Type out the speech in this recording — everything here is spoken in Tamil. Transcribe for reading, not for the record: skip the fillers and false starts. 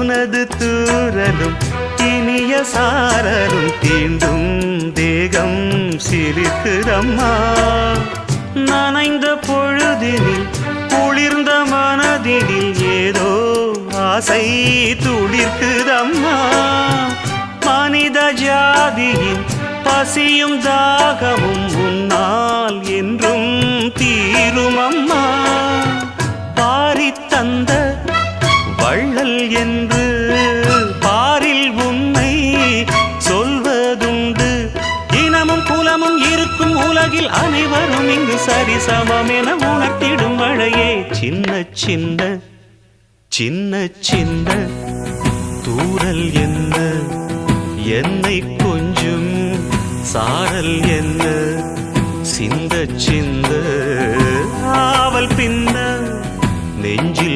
உனது தூரலும் இனிய சாரலும் தீண்டும் தேகம் சிரிக்குதம்மா. நனைந்த பொழுதினில் குளிர்ந்த மனதினில் ஏதோ ஆசை துளிர்க்குதம்மா. மனித ஜாதியின் பசியும் தாகமும் உன்னால் என்றும் தீருமம்மா. பாரித்தந்த வள்ளல் என்று பாரில் உன்னை சொல்வதுண்டு. இனமும் குலமும் இருக்கும் உலகில் அனைவரும் இங்கு சரிசமம் என உணர்த்திடும் மழையே. சின்ன சின்ன சின்ன சின்ன தூரல் என்ன, என்னை கொஞ்சம் சாரல் என்ன, சிந்த சிந்த ஆவல் பின்ன நெஞ்சில்